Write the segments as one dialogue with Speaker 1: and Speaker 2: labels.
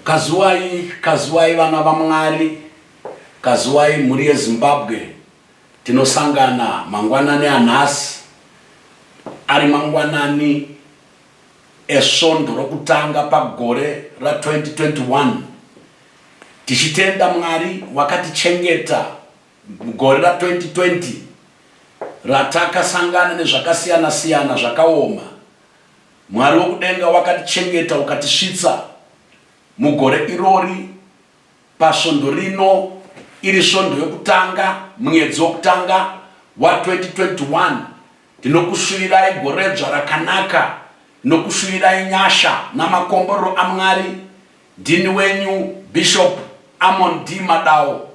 Speaker 1: Kazuwai vana vaMwari, kazuwai muri yeZimbabwe. Tinosangana mangwanani anhasi ari mangwanani esvondo rokutanga pagore ra 2021. Tichitenda Mwari wakatichengeta mugore ra 2020 ratakasangana nezvakasiyana siyana zvakaoma. Mwari wokudenga wakatichengeta ukatisvitsa mugore irori pasvondo rino iri svondo yokutanga mwedzi wokutanga wa 2021. Ndinokushuvirai goredzva rakanaka, ndinokushuvirai nyasha namakomborero aMwari. Ndini wenyu Bishop Amon D. Madao,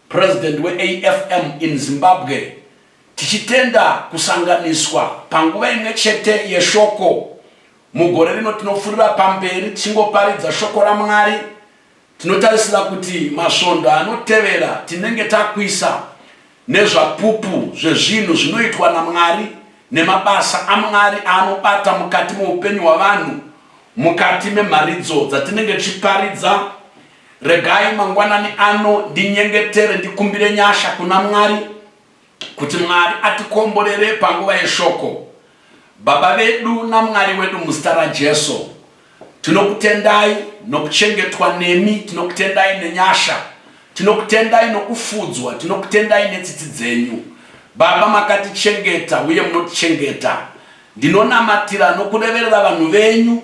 Speaker 1: President we-AFM in Zimbabwe. Tichitenda kusanganiswa panguva imwe chete yeshoko. Mugore rino tinofurira pamberi tichingoparidza shoko raMwari. Tinotarisira kuti masvondo anotevera tinenge takwisa nezvapupu zvezvinhu zvinoitwa naMwari nemabasa aMwari anobata mukati muupenyu hwavanhu, mukati memharidzo dzatinenge tichiparidza. Regai mangwanani ano ndinyengetere ndikumbire nyasha kuna Mwari kuti Mwari atikomborere panguva yeshoko. Baba vedu naMwari wedu muzita raJesu, tinokutendai nokuchengetwa nemi, tinokutendai nenyasha, tinokutendai nokufudzwa, tinokutendai netsitsi dzenyu. Baba makatichengeta uye munotichengeta. Ndinonamatira nokureverera vanhu venyu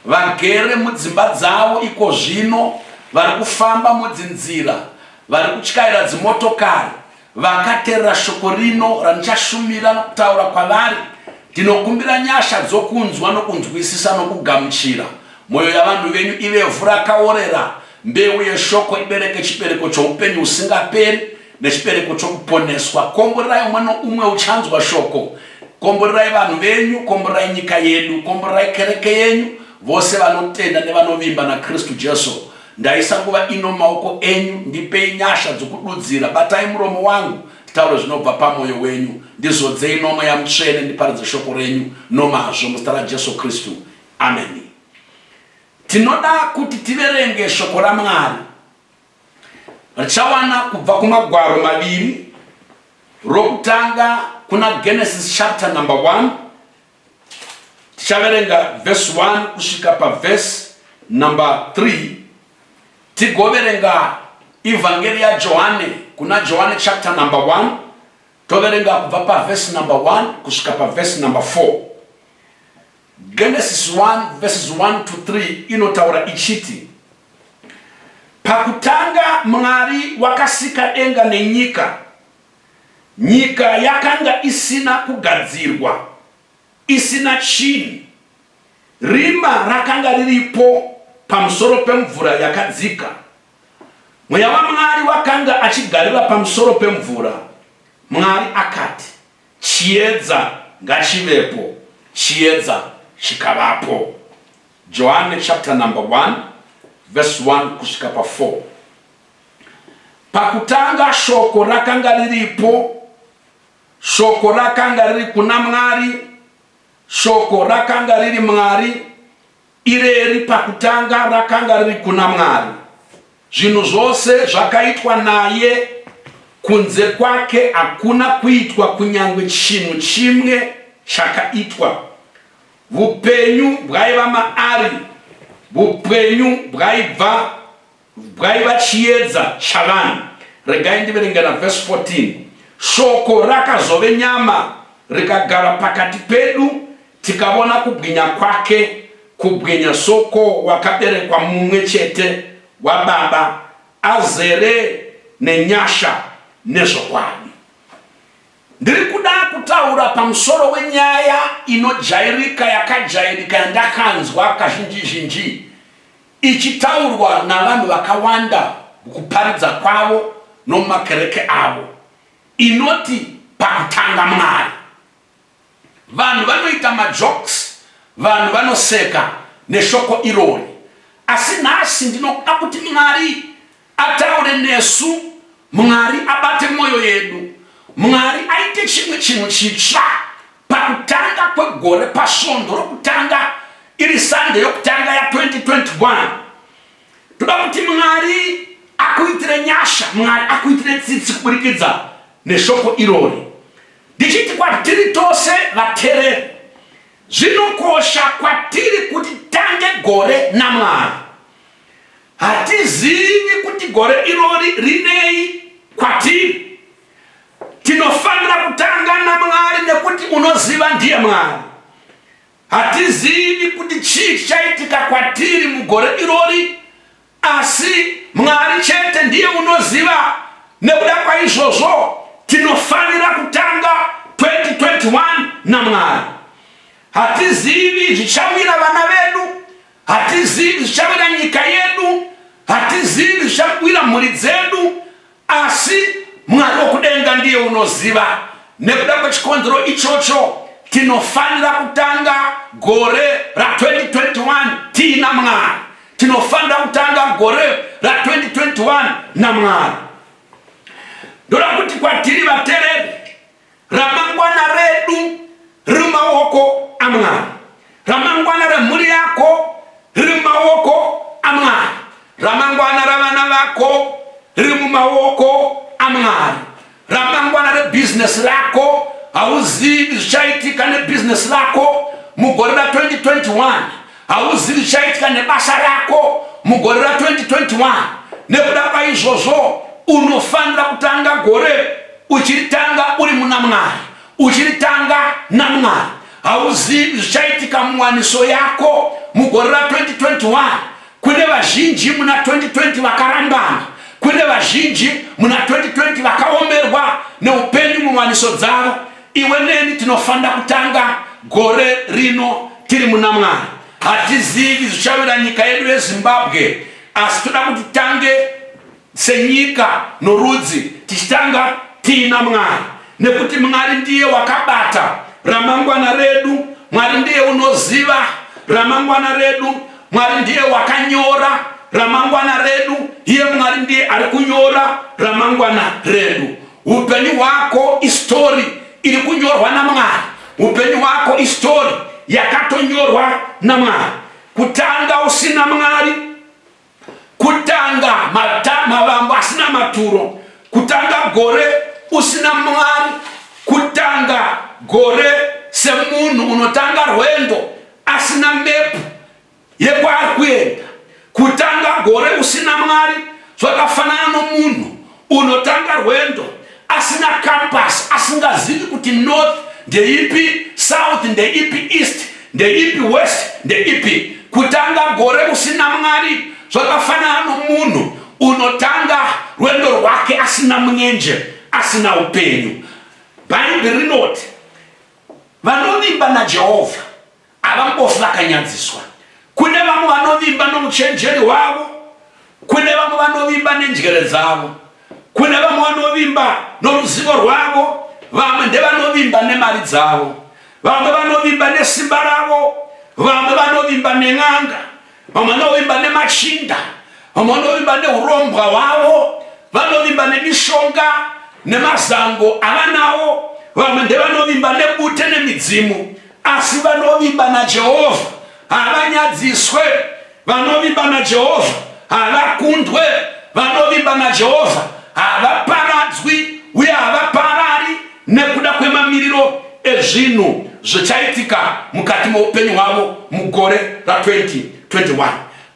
Speaker 1: vagere mudzimba dzavo iko zvino, vari kufamba mudzinzira, vari kutyaira dzimotokari, vakateerera shoko rino ranichashumira nokutaura kwavari. Tinokumbira nyasha dzokunzwa nokunzwisisa nokugamuchira. Mwoyo yavanhu venyu ive ivhu rakaorera, mbeu yeshoko ibereke chibereko choupenyu usingaperi nechibereko chokuponeswa. Komborerai umwe noumwe uchanzwa shoko. Komborerai vanhu venyu, komborerai nyika yedu, komborerai kereke yenyu, vose vanotenda nevanovimba naKristu Jesu. Ndaisa nguva ino maoko enyu, ndipei nyasha dzokududzira. Batai muromo wangu tauro zvinobva pamwoyo wenyu. Ndizodzei nomweya mutsvene ndiparidze shoko renyu nomazvo muzita raJesu Kristu. Amen. Tinoda kuti tiverenge shoko raMwari. Richawana kubva kumagwaro maviri. Rokutanga kuna Genesis chapter number 1. Tichaverenga verse 1 kusvika pa verse number 3. Tigoverenga Evangeli ya Johane kuna Johane chapter number 1. Toverenga kubva pa verse number 1 kusvika pa verse number 4. Genesis 1 verses 1 to 3 inotaura ichiti: pakutanga Mwari wakasika denga nenyika. Nyika yakanga isina kugadzirwa, isina chinhu. Rima rakanga riripo pamusoro pemvura yakadzika. Mweya waMwari wakanga achigarira pamusoro pemvura. Mwari akati, chiedza ngachivepo, chiedza chikavapo. Johane chapter number 1 verse 1 kusvika pa 4. Pakutanga shoko rakanga riripo, shoko rakanga riri kuna Mwari, shoko rakanga riri Mwari, ireri pakutanga rakanga riri kuna Mwari. Zvinhu zvose zvakaitwa naye, kunze kwake hakuna kuitwa kunyangwe chinhu chimwe chakaitwa. Vupenyu bwaiva maari, vupenyu bwaiva chiedza chavanhu. Regai ndiverenga na verse 14. Shoko rakazove nyama rikagara pakati pedu, tikavona kubwinya kwake, kubwinya soko wakaberekwa mumwe chete waBaba, azere nenyasha nezvokwadi. Ndiri kuda kutaura pamusoro wenyaya inojairika, yakajairika, yandakanzwa kazhinji ichitaurwa navanhu vakawanda kuparidza kwavo nomumakereke avo, inoti pakutanga Mwari. Vanhu vanoita majokes, vanhu vanoseka neshoko irori. Asi nhasi ndinoda kuti Mwari ataure nesu, Mwari abate mwoyo yedu, Mwari aite chimwe chinhu chitsva pakutanga kwegore, pasvondo rokutanga iri Sunday yokutanga ya 2021. ndoda kuti Mwari akuitire nyasha, Mwari akuitire tsitsi kuburikidza neshoko irori. Ndichiti kwatiri tose vatereri, zvinokosha kwatiri kuti tange gore naMwari. Hatizivi kuti gore irori rinei kwatiri. Tinofanira kutanga naMwari nekuti unoziva ndiye Mwari. Hatizivi kuti chii chaitika kwatiri mugore irori, asi Mwari chete ndiye unoziva. Nekuda kwaizvozvo tinofanira kutanga 2021 naMwari. Hatizivi zvichawira vana vedu, hatizivi zvichawira nyika yedu, hatizivi zvichawira mhuri dzedu, asi Mwari wokudenga ndiye unoziva. Nekuda kwechikonzero ichocho tinofanira kutanga gore ra 2021 tina Mwari. Tinofanira kutanga gore ra 2021 naMwari. Ndoda kuti kwatiri vatereri, ramangwana redu riri mumaoko aMwari. Ramangwana remhuri yako riri mumaoko aMwari. Ramangwana ravana vako riri mumaoko aMwari. Ramangwana rebusiness rako, hauzivi zvichaitika nebusiness rako mugore ra 2021. Hauzivi zvichaitika nebasa rako mugore ra 2021. Nekuda kwaizvozvo unofanira kutanga gore uchiritanga uri muna Mwari, uchiritanga naMwari. Hauzivi zvichaitika muwaniso yako mugore ra 2021. Kune vazhinji muna 2020 vakarambana, kune vazhinji muna 2020 vakaomerwa neupenyu muwaniso dzavo. Iwe neni tinofanira kutanga gore rino tiri muna Mwari. Hatizivi zvichawira nyika yedu yeZimbabwe, asi toda kuti tange senyika norudzi tichitanga tina Mwari. Nekuti Mwari ndiye wakabata ramangwana redu, Mwari ndiye unoziva ramangwana redu, Mwari ndiye wakanyora ramangwana redu, iye Mwari ndiye ari kunyora ramangwana redu. Upenyu hwako istori iri kunyorwa naMwari. Upenyu hwako istori yakatonyorwa naMwari. Kutanga usina Mwari, kutanga mavambo asina maturo, kutanga gore usina Mwari, kutanga gore semunhu unotanga rwendo asina mepu yekwari kuenda. Kutanga gore usina Mwari zvakafanana nomunhu unotanga rwendo asina compass, asingazivi kuti north ndeipi, south ndeipi, east ndeipi, west ndeipi. Kutanga gore usina Mwari zvakafanana nomunhu unotanga rwendo rwake asina mwenje, asina upenyu. Bhaibheri rinoti vanovimba naJehovha havambofi vakanyadziswa. Kune vamwe vanovimba nomuchenjeri wavo, kune vamwe vanovimba nenjere dzavo, kune vamwe vanovimba noruzivo rwavo, vamwe ndevanovimba nemari dzavo, vamwe vanovimba nesimba ravo, vamwe vanovimba nen'anga, vamwe vanovimba nemachinda, vamwe vanovimba neurombwa hwavo, vanovimba nemishonga nemazango avanawo, vamwe ndevanovimba nebute nemidzimu. Asi vanovimba naJehovha havanyadziswe, vanovimba naJehovha havakundwe, vanovimba naJehovha havaparadzwi uye havaparari nekuda kwemamiriro ezvinhu zvichaitika mukati meupenyu hwavo mugore ra 2021.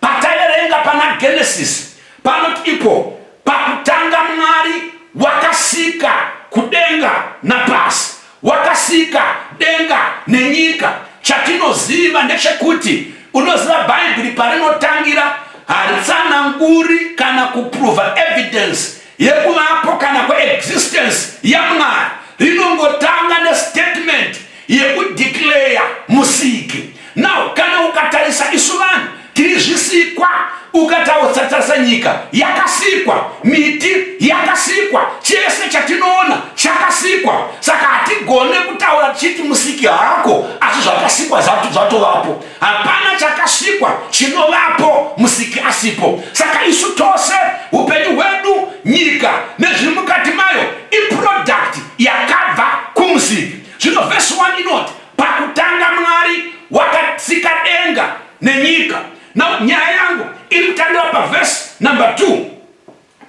Speaker 1: Pataverenga pana Genesis panoti ipo pakutanga Mwari wakasika kudenga napasi, wakasika denga nenyika. Chatinoziva ndechekuti unoziva Bhaibheri parinotangira haritsananguri kana kuprova evidence yekuvapo kana kweexistence yaMwari. Rinongotanga nestatement yekudeclare musiki. Now kana ukatarisa isu vanhu tiri zvisikwa, ukatatarisa nyika yakasikwa, miti yakasikwa, chese chatinoona chakasikwa. Saka hatigone kutaura tichiti musiki hako, asi zvakasikwa zvatovapo. Hapana chakasikwa chinovapo musiki asipo. Saka isu tose upenyu hwedu, nyika nezviri mukati mayo iproduct yakabva kumusiki. Zvino verse 1 inoti pakutanga Mwari wakasika denga nenyika. Na nyaya yangu iri kutangira verse number 2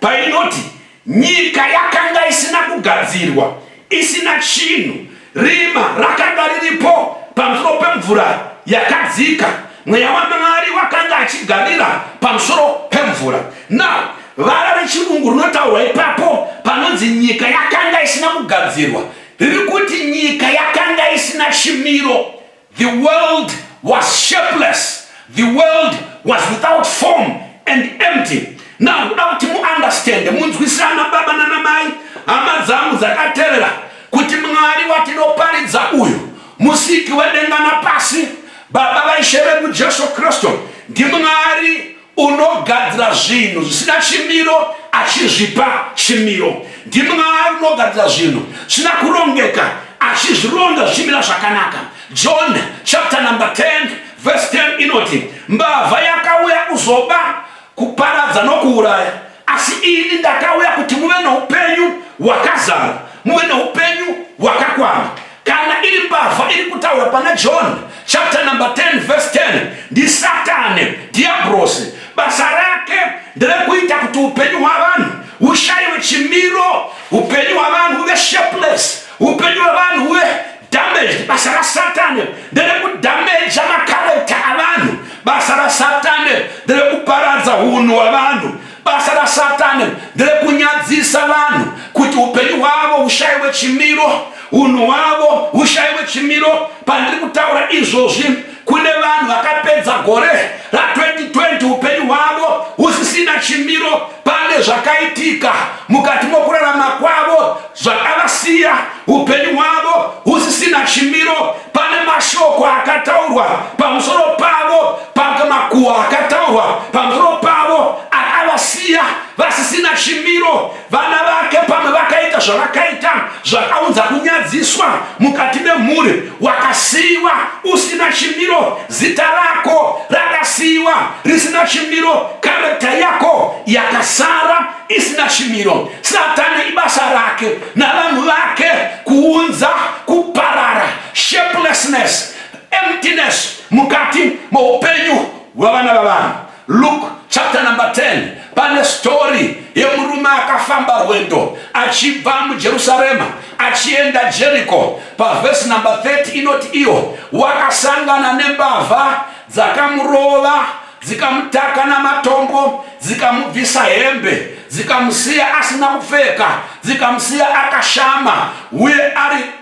Speaker 1: painoti nyika yakanga isina kugadzirwa, isina chinhu, rima rakanga riripo pamusoro pemvura yakadzika, mweya waMwari wakanga achigarira pamusoro pemvura. Now vara rechirungu rinotaurwa ipapo panonzi nyika yakanga isina kugadzirwa, riri kuti nyika yakanga isina chimiro. The world was shapeless, the world was without form and empty. Now without mu understand, munzwisana baba na namai amadzamu dzakaterera kuti Mwari watinoparidza uyu musiki wedenga na pasi, baba vaisheredu Jesu Kristu ndi Mwari unogadzira zvinhu zvisina chimiro achizvipa chimiro. Ndi Mwari unogadzira zvinhu zvisina kurongeka achizvironga zvichimira zvakanaka. John chapter number 10 verse 10 inoti mbavha yakauya kuzoba, kuparadza nokuuraya, asi ini ndakauya kuti muve noupenyu wakazara, muve noupenyu wakakwana. Kana iri mbavha iri kutaura pana John chapter number 10 verse 10 ndi Satani, diablos, basa rake nderekuita kuti upenyu hwavanhu hushayiwe chimiro, upenyu hwavanhu huve shapeless, upenyu hwavanhu huve damaged. Basa ra Satani nderekudameja makareta avanhu, basa ra Satani nderekuparadza unhu hwavanhu, basa ra Satani nderekunyadzisa vanhu kuti upenyu hwavo hushayiwe chimiro, unhu hwavo hushayiwe chimiro. Pandiri kutaura izvozvi kune vanhu vakapedza gore ra 2020 upenyu hwavo husisina chimiro. Pane zvakaitika mukati mokurarama kwavo zvakavasiya upenyu hwavo husisina chimiro. Pane mashoko akataurwa pamusoro pavo, pane makuhwa akataurwa pamusoro pavo akavasiya vasisina chimiro. Vana vake pamwe vakaita zvavakaita zvakaunza kunyadziswa mukati memhuri, wakasiyiwa usina chimiro, zita rako rakasiyiwa risina chimiro, karekta yako yakasara isina chimiro. Satani ibasa rake navanhu vake kuunza kuparara, shapelessness, emptiness mukati muupenyu hwavana vavanhu. Luke chapter number 10 pane story yemurume akafamba rwendo achibva muJerusarema achienda Jericho. Pa verse number 30 inoti iyo wakasangana nembavha dzakamurova, dzikamutaka namatombo, dzikamubvisa hembe, dzikamusiya asina kupfeka, dzikamusiya akashama, uye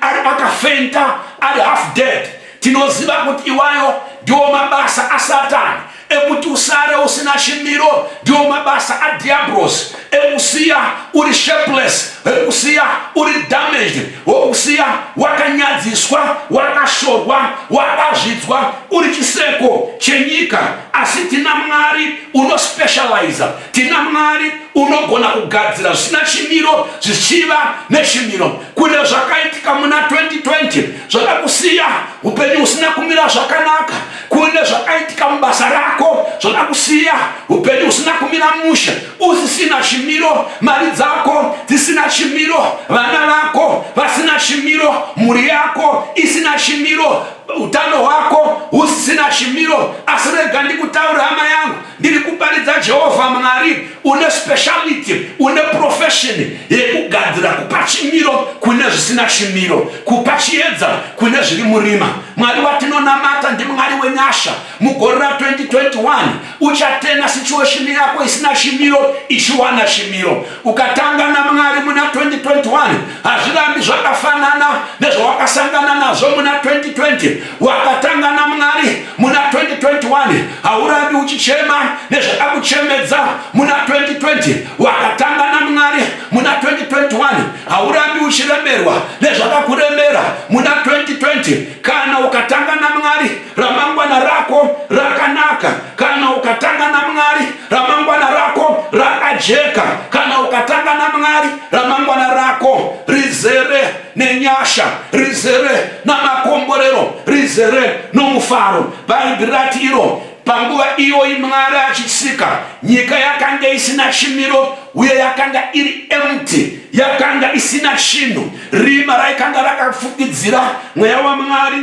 Speaker 1: akafenta, ari half dead. Tinoziva kuti iwayo ndiwo mabasa aSatani ekuti usare usina chimiro, ndiwo mabasa adiablos ekusiya uri shapeless, ekusiya uri damaged, ekusiya wakanyadziswa, wakashorwa, wakazvidzwa, uri chiseko chenyika. Asi tina Mwari unospecializa, tina Mwari unogona kugadzira zvisina chimiro zvichiva nechimiro. Kune zvakaitika muna 2020 zvakakusiya upenyu usina kumira zvakanaka, kune zvakaitika mubasa rako zvakakusiya upenyu usina kumira mushe, usisina chimiro, mari dzako dzisina chimiro, vana vako vasina chimiro, mhuri yako isina chimiro, utano hwako husisina chimiro. Asi rega ndikutaura hama yangu, ndiri kuparidza Jehovha Mwari une speciality, une profession yekugadzira kupa chimiro kune zvisina chimiro, kupa chiedza kune zviri murima. Mwari watinonamata ndi Mwari wenyasha. Mugore ra 2021 uchatena situation yako isina chimiro ichiwana chimiro. Ukatanga na Mwari muna 2021 hazvirambi zvakafanana nezvawakasangana nazvo muna 2020. Wakatanga na Mwari muna 2021 haurambi uchichema nezvakakuchemedza muna 2020. Wakatanga na Mwari muna 2021 haurambi uchiremerwa nezvakakuremera muna 2020. Kana ukatanga na Mwari ramangwana rako rakanaka, kana ukatanga na Mwari ramangwana rako rakajeka, kana ukatanga na Mwari ramangwana rako rizere nenyasha, rizere namakomborero, rizere nomufaro. Bhaibheri rati iro panguva iyo Mwari achisika nyika yakanga isina chimiro, uye yakanga iri empty, yakanga isina chinhu. Rima raikanga rakafukidzira mweya waMwari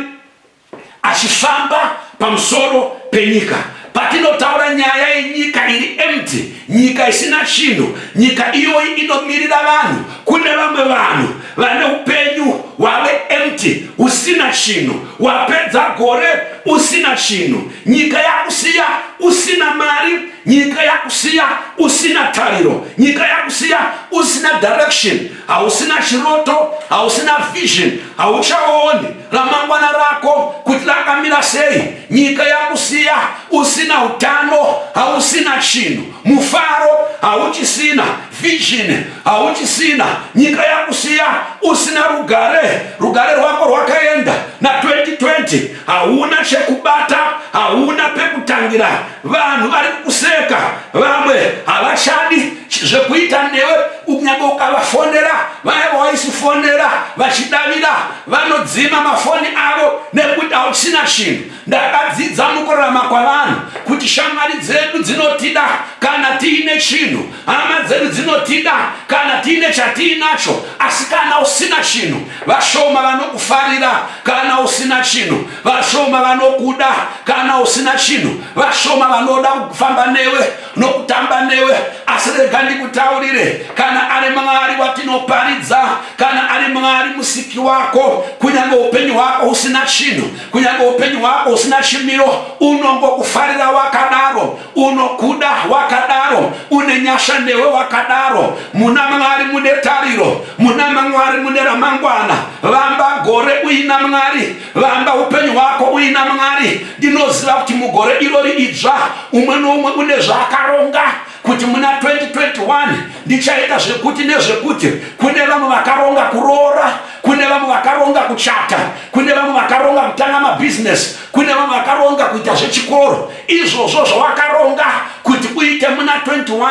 Speaker 1: achifamba pamusoro penyika. patinotaura nyaya yenyika iri empty, nyika isina chinhu, nyika iyoyi inomirira vanhu. Kune vamwe vanhu vane upenyu hwave empty, usina chinhu, wapedza gore usina chinhu, nyika yakusiya usina mari, nyika yakusiya usina tariro, nyika yakusiya usina direction, hausina chiroto, hausina vision, hauchaoni ramangwana rako kuti rakamira sei. Nyika yakusiya usina utano, hausina chinhu, mufaro hauchisina, vision hauchisina. Nyika yakusiya usina rugare, rugare rwako rwakaenda na 2020, hauna chekubata, hauna pekutangira. Vanhu vari kukuseka, vamwe havashadi zvekuita newe. Unyange ukavafonera, vaya vaisifonera vachidavira vanodzima mafoni avo nekuti hauchina chinhu. Ndakadzidza mukurarama kwavanhu kuti shamwari dzedu dzinotida kana tiine chinhu, hama dzedu dzinotida kana tiine chatiinacho, asi kana usina chinhu, vashoma vanokufarira kana usina chinhu, vashoma vanokuda kana usina chinhu, vashoma vanoda kufamba newe nokutamba newe. Asi rega ndikutaurire, kana ari Mwari watinoparidza, kana ari Mwari musiki wako, kunyange upenyu hwako usina chinhu, kunyange upenyu hwako usina chimiro, unongokufarira wakadaro, unokuda wakadaro, une nyasha newe wakadaro. Muna Mwari mune tariro, muna Mwari mune ramangwana. Vamba gore uina Mwari, vamba upenyu hwako uina Mwari. Ndinoziva kuti mugore irori idzva umwe nomwe une zvakaronga kuti muna 2021 ndichaita zvekuti nezvekuti. Kune vamwe vakaronga kuroora, kune vamwe vakaronga kuchata, kune vamwe vakaronga kutanga mabusiness, kune vamwe vakaronga kuita zvechikoro. Izvozvo zvawakaronga kuti uite muna 21,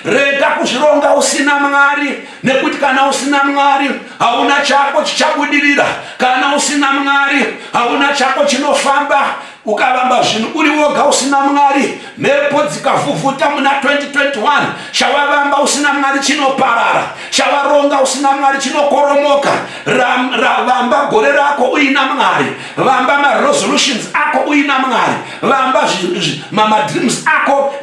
Speaker 1: rega kuzvironga usina Mwari, nekuti kana usina Mwari hauna chako chichabudirira, kana usina Mwari hauna chako chinofamba. Ukavamba zvinhu uri woga usina Mwari, mhepo dzikavhuvhuta muna 2021, chavavamba usina Mwari chinoparara, chavaronga usina Mwari chinokoromoka. Vamba gore rako uina Mwari, vamba ma-resolutions ako uina Mwari, vamba ma-dreams ako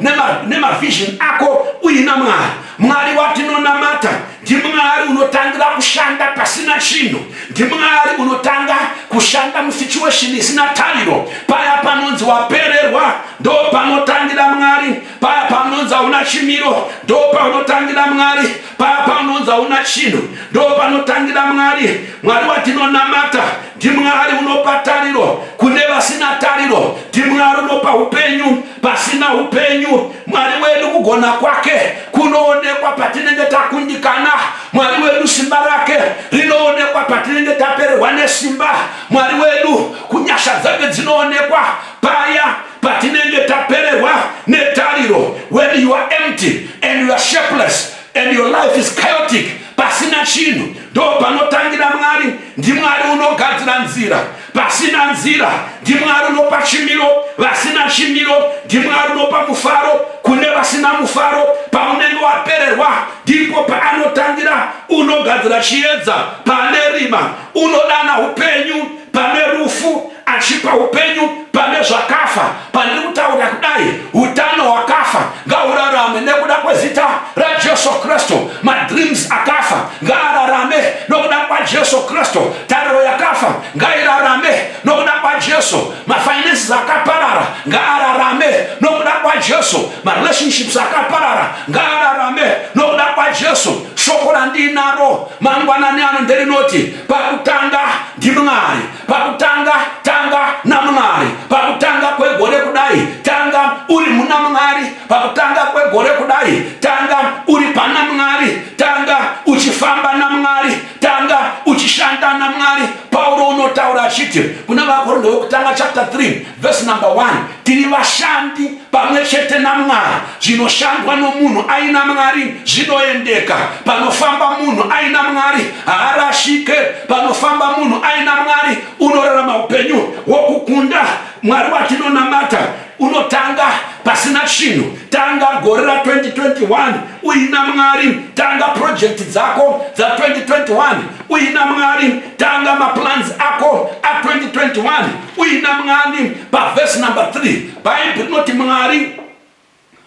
Speaker 1: nema-vision ako uina Mwari. Mwari watinonamata ndi Mwari unotangira kushanda pasina chinhu, ndi Mwari unotanga kushanda musituation isina tariro. Paya panonzi wapererwa ndo panotangira Mwari, paya panonzi hauna chimiro ndo panotangira Mwari, paya panonzi hauna chinhu ndo panotangira Mwari. Mwari watinonamata ndi Mwari unopa tariro kune vasina tariro, ndi Mwari unopa upenyu pasina upenyu. Mwari wedu kugona kwake kunoonekwa patinenge takundikana. Mwari wedu simba rake rinoonekwa patinenge tapererwa nesimba. Mwari wedu kunyasha dzake dzinoonekwa paya patinenge tapererwa netariro. When you are empty and you are shapeless and your life is chaotic, pasina chinhu, ndo panotangira Mwari. Ndi Mwari unogadzira nzira, pasina nzira ndi Mwari unopa chimiro, vasina chimiro ndi Mwari unopa mufaro kune vasina mufaro. Paunenge wapererwa ndipo paanotangira, unogadzira chiedza pane rima, unodana upenyu pane rufu, achipa upenyu pane zvakafa. Pandiri kutaura kudai, utano hwakafa ngaurarame nekuda kwezita raJesu Kristu. Madreams akafa ngaararame nokuda kwaJesu Kristu. Tariro yakafa ngairarame nokuda kwaJesu. Mafinances akaparara ngaararame nokuda kwaJesu. Marelationships akaparara ngaararame nokuda kwaJesu. Shoko randinaro mangwanani ano nderinoti, pakutanga ndi Mwari, pakutanga tanga na Mwari, pakutanga kwegore kudai tanga uri muna Mwari, pakutanga kwegore kudai tanga uri pana Mwari, tanga uchifamba na Mwari, tanga uchishanda na Mwari. Paulo unotaura achiti kuna vakorinto wekutanga chapter 3 verse number 1, tiri vashandi pamwe chete na Mwari. Zvinoshandwa nomunhu aina Mwari zvinoendeka. Panofamba munhu aina Mwari haarashike, panofamba munhu aina Mwari unorarama upenyu wokukunda. Mwari watinonamata unotanga pasina chinhu. Tanga gore ra 2021 uina Mwari. Tanga project dzako za 2021 uina Mwari. Tanga maplans ako a 2021 uina Mwari. Pa verse number 3 Bible inoti Mwari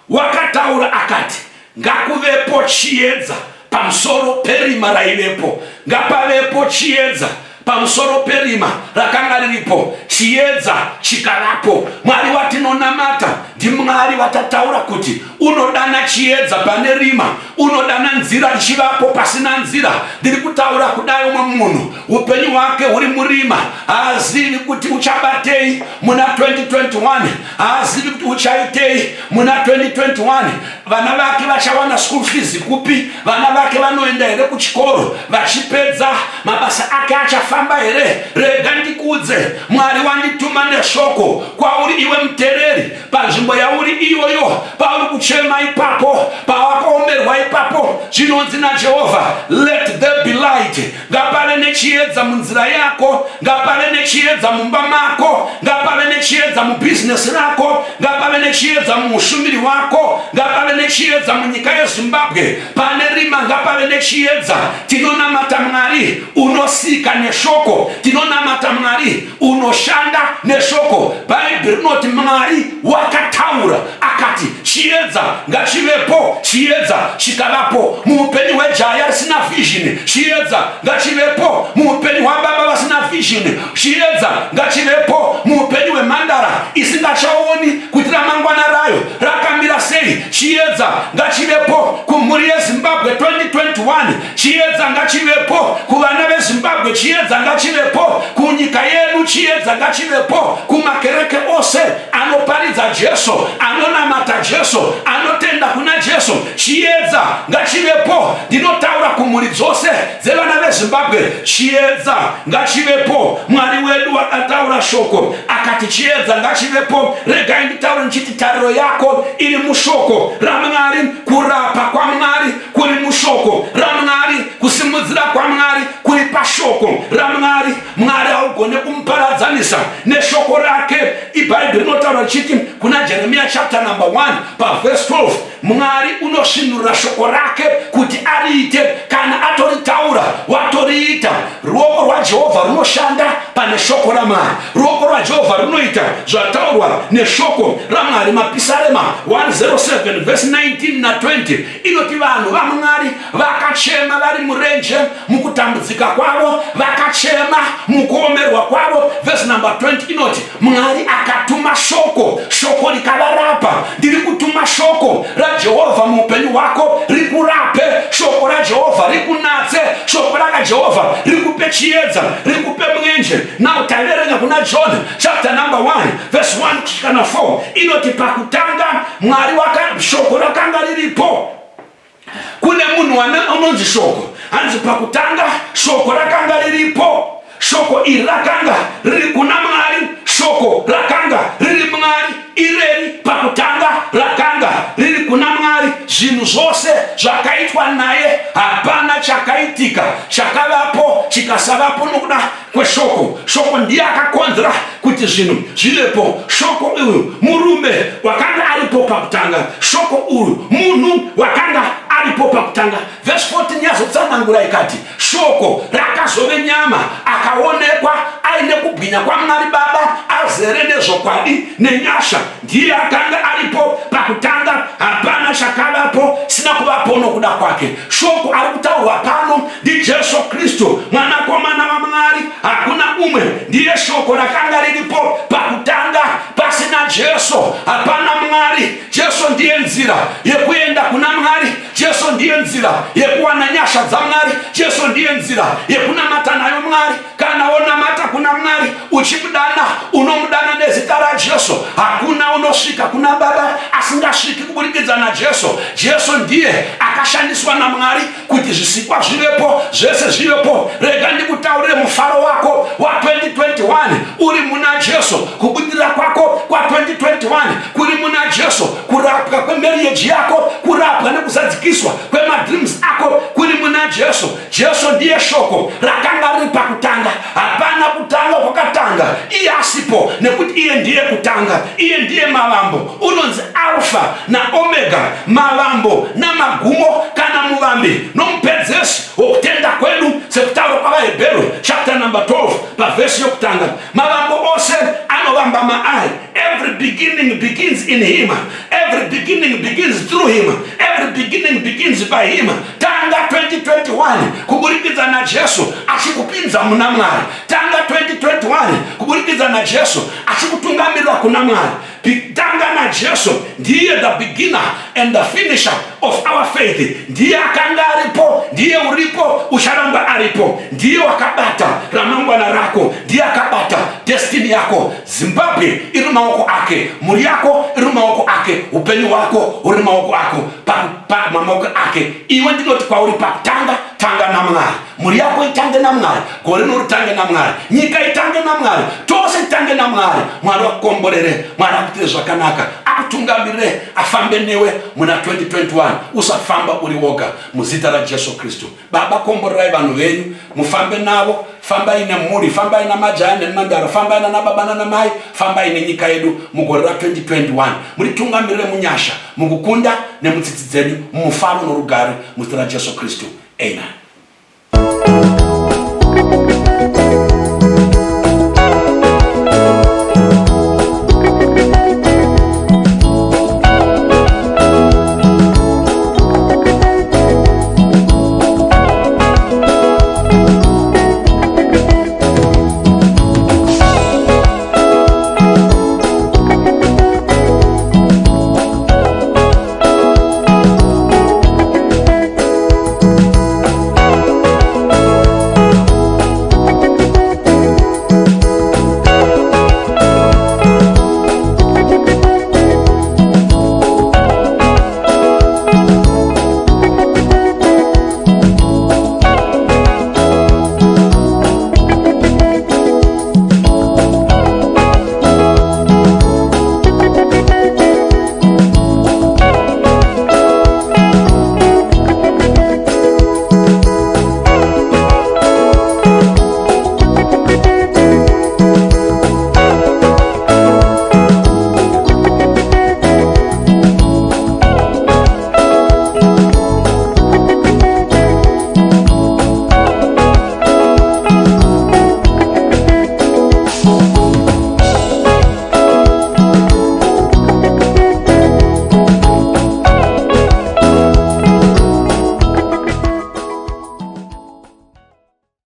Speaker 1: wakataura akati, ngakuvepo chiedza pamusoro perima raivepo. Ngapavepo chiedza pamusoro perima rakanga riripo, chiedza chikavapo. Mwari watinonamata ndi Mwari watataura kuti unodana chiedza pane rima, unodana nzira ichivapo pasina nzira. Ndiri kutaura kudai umwe munhu upenyu wake huri murima, haazivi kuti uchabatei muna 2021, haazivi kuti uchaitei muna 2021. Vana vake vachawana school fees kupi? Vana vake vanoenda here kuchikoro? Vachipedza mabasa ake achafamba here? Rega ndikudze, Mwari wandituma neshoko kwauri iwe mtereri, panzvimbo yauri iyoyo, pauri kuchema ipapo, pawakaomerwa ipapo. Zvinonzi naJehovha, let there be light. Ngapave nechiedza munzira yako, ngapave nechiedza mumba mako, ngapave nechiedza mubizinesi rako, ngapave nechiedza muushumiri wako, ngapave nechiedza munyika yeZimbabwe. Pane rima ngapave nechiedza. Tinonamata Mwari unosika neshoko, tinonamata Mwari unoshanda neshoko. Bible rinoti Mwari wakataura akati chiedza ngachivepo, chiedza chikavapo. Muupenyu hwejaya risina vision, chiedza ngachivepo. Muupenyu hwababa vasina vision, chiedza ngachivepo. Muupenyu hwemhandara isingachaoni kuti ramangwana rayo rakamira sei, chiedza ngachivepo. Kumhuri yeZimbabwe 2021, chiedza ngachivepo. Kuvana veZimbabwe, chiedza ngachivepo. Kunyika yedu, chiedza ngachivepo. Kumakereke ose anoparidza Jesu, anonamata Jesu, anotenda kuna Jesu, chiedza ngachivepo. Ndinotaura kumhuri dzose dzevana veZimbabwe, chiedza ngachivepo. Mwari wedu wakataura shoko akati chiedza ngachivepo. Regai nditaure ndichiti tariro yako iri mushoko raMwari, kurapa kwa Mwari kuri mushoko raMwari, kusimudzira kwa Mwari kuri pashoko raMwari. Mwari haugone kumuparadzanisa neshoko rake. IBhayibheri rinotaura chiti kuna Jeremiah chapter number 1 pa verse 12, Mwari unosvinurira shoko rake kuti ariite. Kana atoritaura watoriita. Ruoko rwaJehovha runoshanda pane shoko raMwari. Ruoko rwaJehovha runoita zvataurwa neshoko raMwari. Mapisarema 107 verse 19 na 20 inoti vanhu vaMwari vakachema vari murenje mukutambudzika kwavo, vakachema mukuomerwa kwavo. Verse number 20 inoti Mwari akatuma shoko, shoko rikavarapa. Ndiri kutuma shoko raJehovha muupenyu wako rikurape. Shoko raJehovha rikunatse. Shoko raJehovha rikupe chiedza, rikupe mwenje. Now taverenga kuna John chapter number 1 verse 1 kana 4 inoti pakutanga Mwari shoko rakanga riripo. Kune munhu anonzi shoko, hanzi pakutanga shoko rakanga riripo. Shoko iri rakanga riri kuna Mwari, shoko rakanga riri Mwari ireri. Pakutanga rakanga riri kuna Mwari. Zvinhu zvose zvakaitwa naye, hapana chakaitika chakavapo chikasavapo nokuda kweshoko. Shoko ndiye akakonzera kuti zvinhu zvivepo. Shoko uyu murume wakanga aripo pakutanga, shoko uyu munhu wakanga aripo pakutanga. Verse 14 yazotsanangura ikati shoko rakazove nyama akaonekwa aine kubwinya kwa Mwari Baba, azere nezvokwadi nenyasha. Ndiye akanga aripo pakutanga, hapana chakavapo, sina kuvapo nokuda kwake. Shoko ari kutaurwa pano ndi Jesu Kristu, mwanakomana wa Mwari. Hakuna umwe, ndiye shoko rakanga riripo pakutanga. Pasina Jesu hapana Mwari. Jesu ndiye nzira yekuenda kuna Mwari. Jesu ndiye nzira yekuwana nyasha za Mwari. Jesu ndiye nzira yekunamata nayo Mwari. Kana onamata kuna Mwari uchimudana, unomudana nezita ra Jesu. Hakuna unosvika kuna Baba asingasviki kuburikidza na Jesu. Jesu ndiye akashandiswa na Mwari kuti zvisikwa zvivepo, zvese zvivepo. Rega ndikutaurire mufaro wako wa 2021 uri muna Jesu. Kubudirira kwako kwa 2021 kuri muna Jesu. Kurapwa kwemarriage yako, kurapwa nekuzadzikiswa kwemadreams ako kuri muna Jesu. Jesu ndiye shoko rakanga riri pakutanga, hapana kutanga kwakatanga. Iye asipo, nekuti iye ndiye kutanga, iye ndiye malambo. Unonzi alfa na omega, malambo na magumo kana muvambi nomupedzesi wokutenda kwedu, sekutaura kwavaHebheru chapter number 12 pavhesi yokutanga. Malambo ose anovamba maari. Every beginning begins in him, every beginning begins through him, every beginning begins by him. Tanga 2021 kuburikidza na Jesu achikupinza muna Mwari. Tanga 2021 kuburikidza na Jesu achikutungamirira kuna Mwari. Tanga na Jesu ndiye the beginner and the finisher of our faith. Ndiye akanga aripo, ndiye uripo, usharamba aripo, ndiye wakabata ramangwana rako, ndiye akabata destiny yako. Zimbabwe iri maoko ake, muri yako iri maoko ake, upenyu wako uri maoko ako, pa maoko ake. Iwe ndinoti kwauri pakutanga, tanga na Mwari. Muri yako itange na Mwari, gore norutange na Mwari, nyika itange na Mwari, tose itange na Mwari. Mwari wakukomborere, Mwari akutire zvakanaka, akutungamirire, afambe newe muna 2021. Usafamba uri woga muzita ra Jesu Kristu. Baba, komborerai vanhu venyu, mufambe navo, fambai nemhuri, fambai namajaya nemhandara, fambai nana baba nana mai, fambai nenyika yedu mugore ra 2021. Muritungamirire munyasha, mukukunda nemutsitsi dzenyu, mumufaro norugare muzita ra Jesu Kristu. Amen.